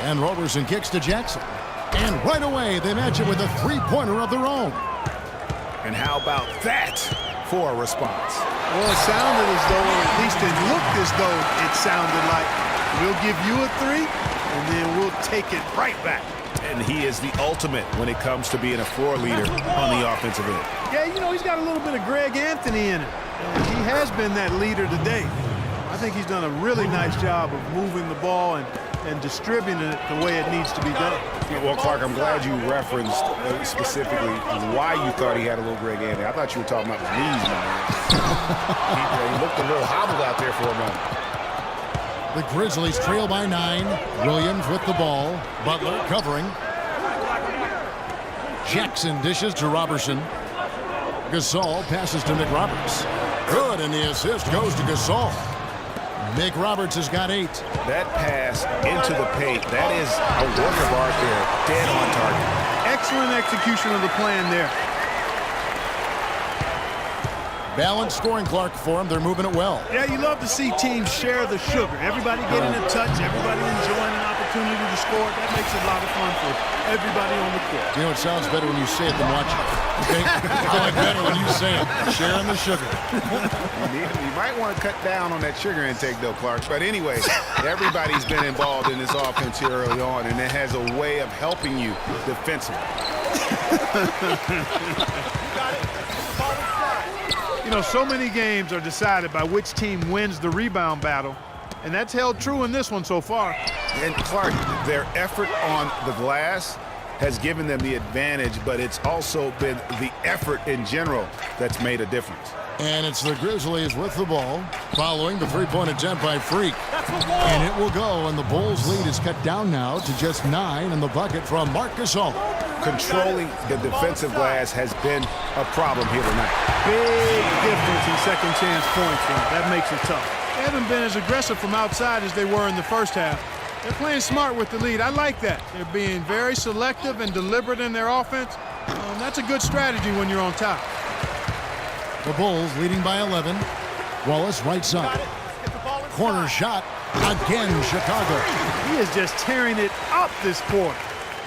And Roberson kicks to Jackson. And right away, they match it with a three-pointer of their own. And how about that for a response? Well, it sounded as though, or at least it looked as though it sounded like, we'll give you a three, and then we'll take it right back. And he is the ultimate when it comes to being a floor leader on the offensive end. Yeah, you know, he's got a little bit of Greg Anthony in it. He has been that leader today. I think he's done a really nice job of moving the ball and distributing it the way it needs to be done. Well, Clark, I'm glad you referenced specifically why you thought he had a little Greg Anthony. I thought you were talking about his knees, man. He looked a little hobbled out there for a moment. The Grizzlies trail by 9. Williams with the ball. Butler covering. Jackson dishes to Roberson. Gasol passes to Nick Roberts. Good, and the assist goes to Gasol. Nick Roberts has got 8. That pass into the paint, that is a work of art there, dead on target. Excellent execution of the plan there. Balanced scoring, Clark, for them. They're moving it well. Yeah, you love to see teams share the sugar. Everybody getting a touch, everybody enjoying an opportunity to score. That makes it a lot of fun for everybody on the court. You know, it sounds better when you say it than watch it. Okay? It's only better when you say it. Sharing the sugar. You might want to cut down on that sugar intake, though, Clark. But anyway, everybody's been involved in this offense here early on, and it has a way of helping you defensively. You know, so many games are decided by which team wins the rebound battle, and that's held true in this one so far. And Clark, their effort on the glass has given them the advantage, but it's also been the effort in general that's made a difference. And it's the Grizzlies with the ball, following the three-point attempt by Freak. And it will go, and the Bulls' lead is cut down now to just 9 in the bucket from Marc Gasol. Controlling the defensive glass has been a problem here tonight. Big difference in second chance points, and that makes it tough. They haven't been as aggressive from outside as they were in the first half. They're playing smart with the lead. I like that. They're being very selective and deliberate in their offense. That's a good strategy when you're on top. The Bulls leading by 11. Wallace right side. Corner shot. Again, Chicago. He is just tearing it up this quarter.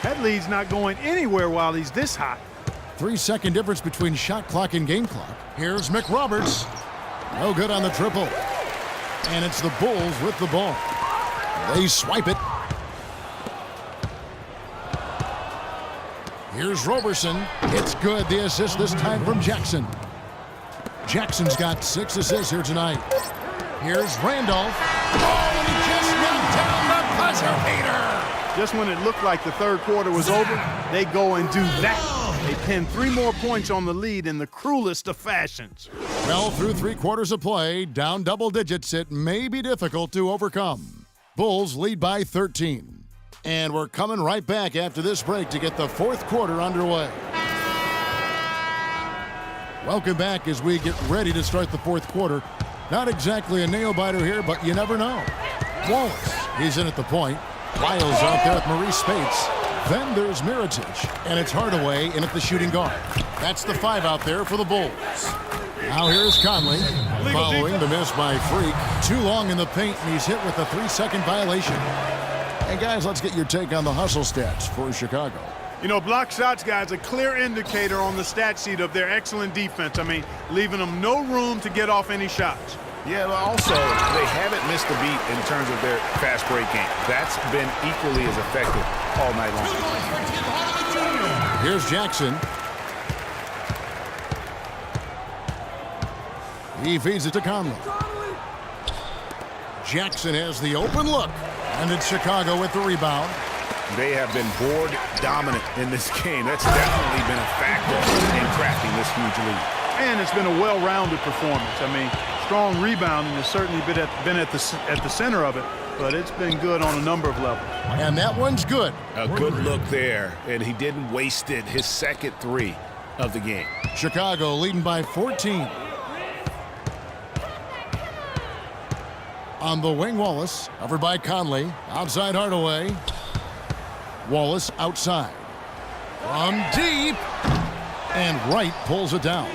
That lead's not going anywhere while he's this hot. 3-second difference between shot clock and game clock. Here's Mick Roberts. No good on the triple. And it's the Bulls with the ball. They swipe it. Here's Roberson. It's good. The assist this time from Jackson. Jackson's got 6 assists here tonight. Here's Randolph. Oh, and he just knocked down the buzzer beater. Just when it looked like the third quarter was over, they go and do that. They pin 3 more points on the lead in the cruelest of fashions. Well, through 3 quarters of play, down double digits, it may be difficult to overcome. Bulls lead by 13. And we're coming right back after this break to get the fourth quarter underway. Welcome back as we get ready to start the fourth quarter. Not exactly a nail-biter here, but you never know. Wallace, he's in at the point. Lyles out there with Maurice Spates. Then there's Mirotic, and it's Hardaway in at the shooting guard. That's the 5 out there for the Bulls. Now here's Conley, following the miss by Freak. Too long in the paint, and he's hit with a 3-second violation. And guys, let's get your take on the hustle stats for Chicago. You know, block shots, guys, a clear indicator on the stat sheet of their excellent defense. I mean, leaving them no room to get off any shots. Yeah, but also, they haven't missed a beat in terms of their fast break game. That's been equally as effective all night long. Here's Jackson. He feeds it to Conley. Jackson has the open look, and it's Chicago with the rebound. They have been board dominant in this game. That's definitely been a factor in crafting this huge lead. And it's been a well-rounded performance. I mean, strong rebounding has certainly been at the center of it, but it's been good on a number of levels. And that one's good. A good look there, and he didn't waste it. His second 3 of the game. Chicago leading by 14. On the wing, Wallace, covered by Conley. Outside Hardaway. Wallace outside. From deep. And Wright pulls it down.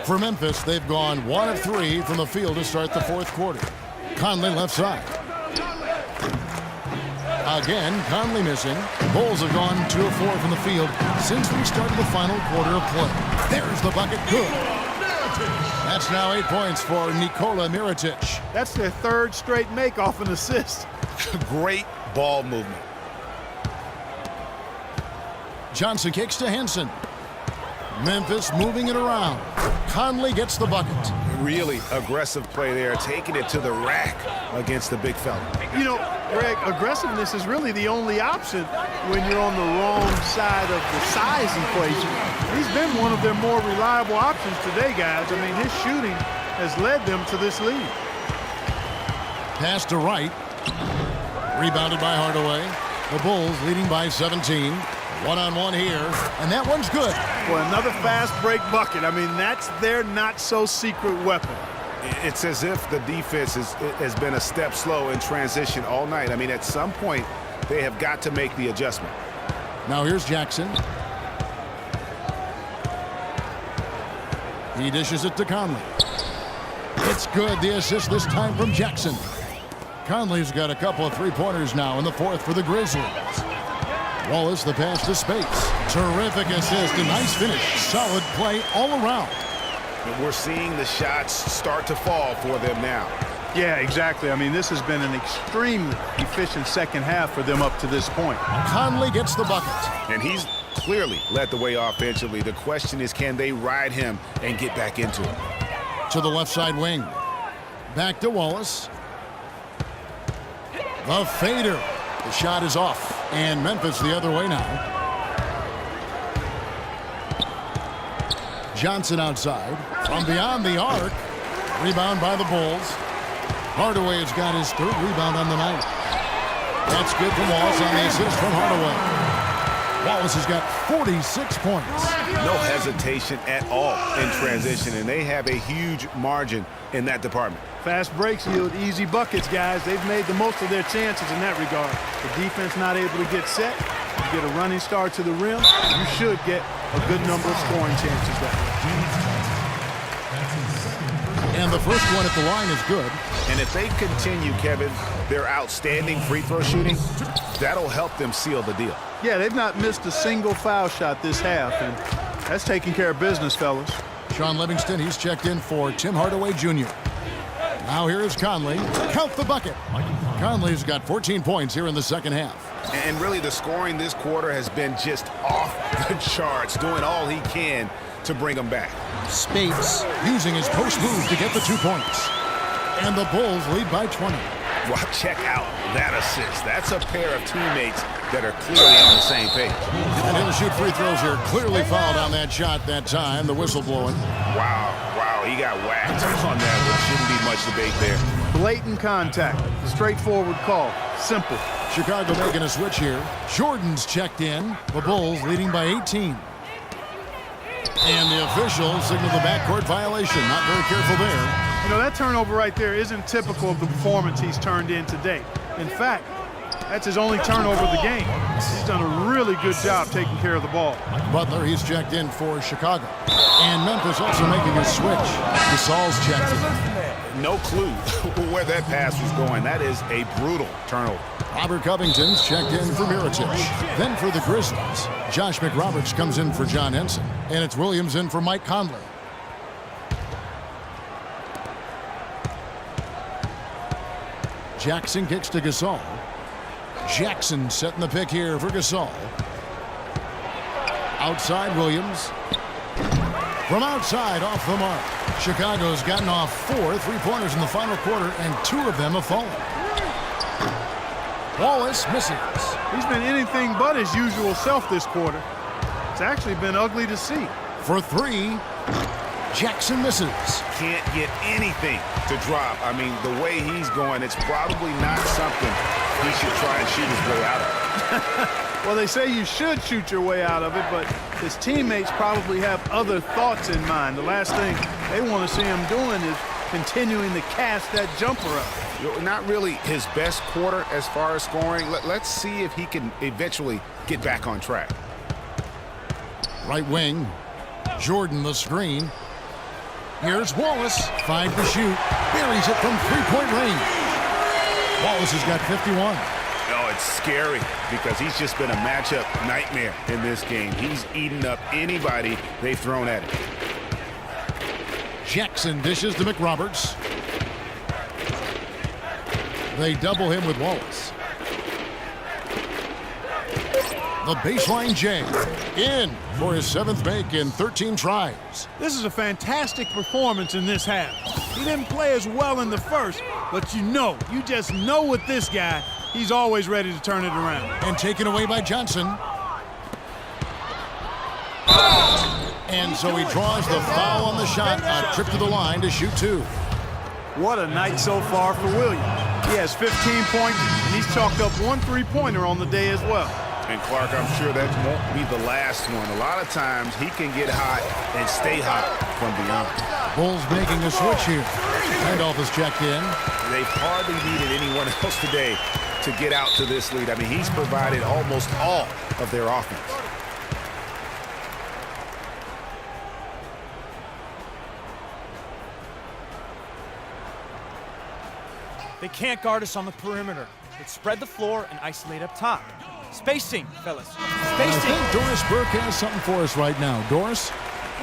For Memphis, they've gone 1 of 3 from the field to start the fourth quarter. Conley left side. Again, Conley missing. Bulls have gone 2 of 4 from the field since we started the final quarter of play. There's the bucket. Good. That's now 8 points for Nikola Mirotic. That's their third straight make off an assist. Great ball movement. Johnson kicks to Henson. Memphis moving it around. Conley gets the bucket. Really aggressive play there, taking it to the rack against the big fella. You know, Greg, aggressiveness is really the only option when you're on the wrong side of the size equation. He's been one of their more reliable options today, guys. I mean, his shooting has led them to this lead. Pass to Wright. Rebounded by Hardaway. The Bulls leading by 17. One-on-one here, and that one's good. Well, another fast break bucket. I mean, that's their not-so-secret weapon. It's as if the defense has been a step slow in transition all night. I mean, at some point, they have got to make the adjustment. Now here's Jackson. He dishes it to Conley. It's good. The assist this time from Jackson. Conley's got a couple of three-pointers now in the fourth for the Grizzlies. Wallace, the pass to Spates. Terrific assist, a nice finish. Solid play all around. And we're seeing the shots start to fall for them now. Yeah, exactly. I mean, this has been an extremely efficient second half for them up to this point. Conley gets the bucket. And he's clearly led the way offensively. The question is, can they ride him and get back into it? To the left side wing. Back to Wallace. The fader. The shot is off. And Memphis the other way now. Johnson outside. From beyond the arc. Rebound by the Bulls. Hardaway has got his third rebound on the night. That's good from Wallace on the assist from Hardaway. Wallace has got 46 points. No hesitation at all in transition, and they have a huge margin in that department. Fast breaks yield easy buckets, guys. They've made the most of their chances in that regard. The defense not able to get set. You get a running start to the rim, you should get a good number of scoring chances that way. And the first one at the line is good. And if they continue, Kevin, their outstanding free throw shooting, that'll help them seal the deal. Yeah, they've not missed a single foul shot this half, and that's taking care of business, fellas. Sean Livingston, he's checked in for Tim Hardaway Jr. Now here is Conley. Count the bucket. Conley's got 14 points here in the second half. And really the scoring this quarter has been just off the charts, doing all he can to bring them back. Spates using his post move to get the 2 points. And the Bulls lead by 20. Well, check out that assist. That's a pair of teammates that are clearly on the same page. And he'll shoot free throws here. Clearly fouled on that shot that time. The whistle blowing. Wow, he got whacked on that. There shouldn't be much debate there. Blatant contact. Straightforward call. Simple. Chicago making a switch here. Jordan's checked in. The Bulls leading by 18. And the officials signal the backcourt violation. Not very careful there. You know, that turnover right there isn't typical of the performance he's turned in today. In fact, that's his only turnover of the game. He's done a really good job taking care of the ball. Butler, he's checked in for Chicago. And Memphis also making a switch. Gasol's checked in. No clue where that pass was going. That is a brutal turnover. Robert Covington's checked in for Mirotic. Then for the Grizzlies, Josh McRoberts comes in for John Henson. And it's Williams in for Mike Conley. Jackson kicks to Gasol. Jackson setting the pick here for Gasol. Outside Williams. From outside, off the mark. Chicago's gotten off 4 3-pointers in the final quarter, and 2 of them have fallen. Wallace misses. He's been anything but his usual self this quarter. It's actually been ugly to see. For 3, Jackson misses. Can't get anything to drop. I mean, the way he's going, it's probably not something he should try and shoot his way out of. Well, they say you should shoot your way out of it, but his teammates probably have other thoughts in mind. The last thing they want to see him doing is continuing to cast that jumper up. Not really his best quarter as far as scoring. Let's see if he can eventually get back on track. Right wing. Jordan the screen. Here's Wallace. 5 to shoot. Buries it from 3-point range. Wallace has got 51. Oh, it's scary because he's just been a matchup nightmare in this game. He's eaten up anybody they've thrown at him. Jackson dishes to McRoberts. They double him with Wallace. The baseline J in for his 7th make in 13 tries. This is a fantastic performance in this half. He didn't play as well in the first, but you just know with this guy, he's always ready to turn it around. And taken away by Johnson. And so he draws the foul on the shot. A trip to the line to shoot 2. What a night so far for Williams. He has 15 points, and he's chalked up 1 3-pointer on the day as well. And Clark, I'm sure that won't be the last one. A lot of times he can get hot and stay hot from beyond. Bulls making a switch here. Randolph is checked in. They've hardly needed anyone else today to get out to this lead. I mean, he's provided almost all of their offense. They can't guard us on the perimeter. Let's spread the floor and isolate up top. Spacing, fellas. I Spacing. think Doris Burke has something for us right now. Doris?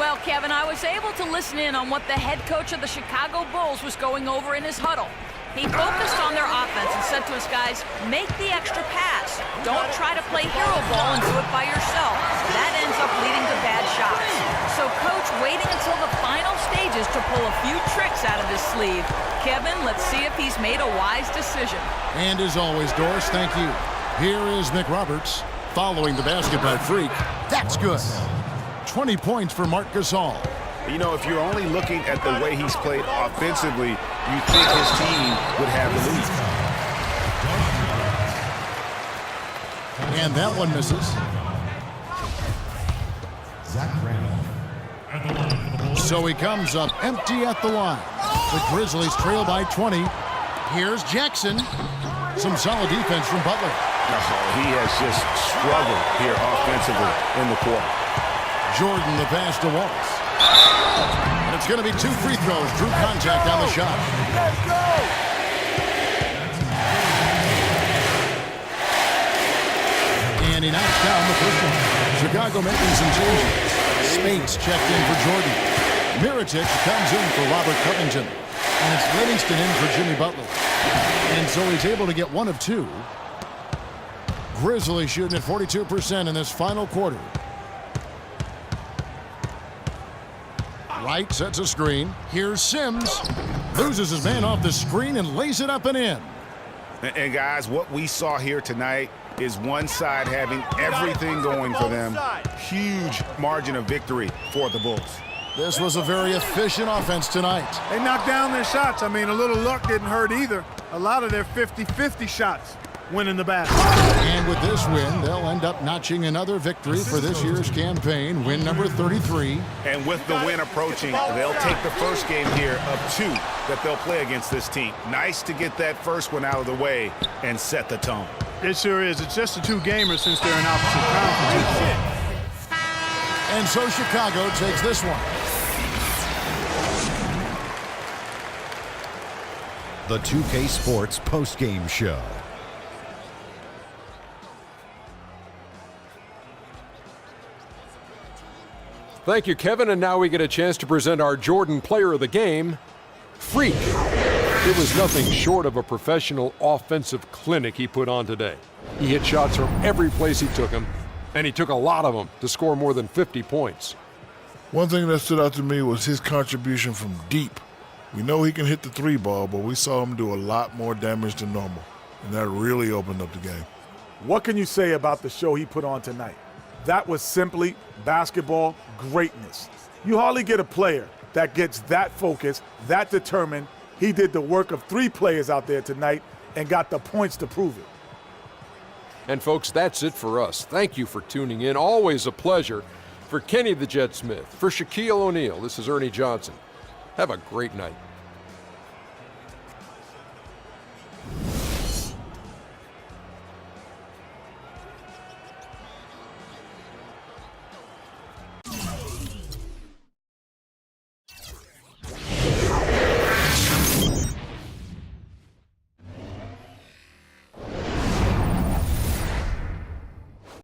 Well, Kevin, I was able to listen in on what the head coach of the Chicago Bulls was going over in his huddle. He focused on their offense and said to his guys, make the extra pass. Don't try to play hero ball and do it by yourself. That ends up leading to bad shots. So Coach waiting until the final stages to pull a few tricks out of his sleeve. Kevin, let's see if he's made a wise decision. And as always, Doris, thank you. Here is McRoberts following the basket by Freak. That's good. 20 points for Marc Gasol. You know, if you're only looking at the way he's played offensively, you think his team would have the lead. And that one misses. So he comes up empty at the line. The Grizzlies trail by 20. Here's Jackson. Some solid defense from Butler. Oh, he has just struggled here offensively in the quarter. Jordan the pass to Wallace. And it's going to be 2 free throws. Drew contact on the shot. Let's go! And he knocks down the first one. Chicago making some changes. Speights checked in for Jordan. Mirotic comes in for Robert Covington. And it's Livingston in for Jimmy Butler. And so he's able to get 1 of 2. Grizzlies shooting at 42% in this final quarter. Wright sets a screen. Here's Sims. Loses his man off the screen and lays it up and in. And guys, what we saw here tonight is one side having everything going for them. Huge margin of victory for the Bulls. This was a very efficient offense tonight. They knocked down their shots. I mean, a little luck didn't hurt either. A lot of their 50-50 shots went in the basket. And with this win, they'll end up notching another victory for this year's campaign, win number 33. And with the win approaching, they'll take the first game here of 2 that they'll play against this team. Nice to get that first one out of the way and set the tone. It sure is. It's just a 2-gamer since they're in opposite conferences. And so Chicago takes this one. The 2K Sports postgame show. Thank you, Kevin. And now we get a chance to present our Jordan Player of the Game, Freak. It was nothing short of a professional offensive clinic he put on today. He hit shots from every place he took them, and he took a lot of them to score more than 50 points. One thing that stood out to me was his contribution from deep. We know he can hit the 3-ball, but we saw him do a lot more damage than normal, and that really opened up the game. What can you say about the show he put on tonight? That was simply basketball greatness. You hardly get a player that gets that focused, that determined. He did the work of 3 players out there tonight and got the points to prove it. And folks, that's it for us. Thank you for tuning in. Always a pleasure. For Kenny the Jet Smith, for Shaquille O'Neal, this is Ernie Johnson. Have a great night.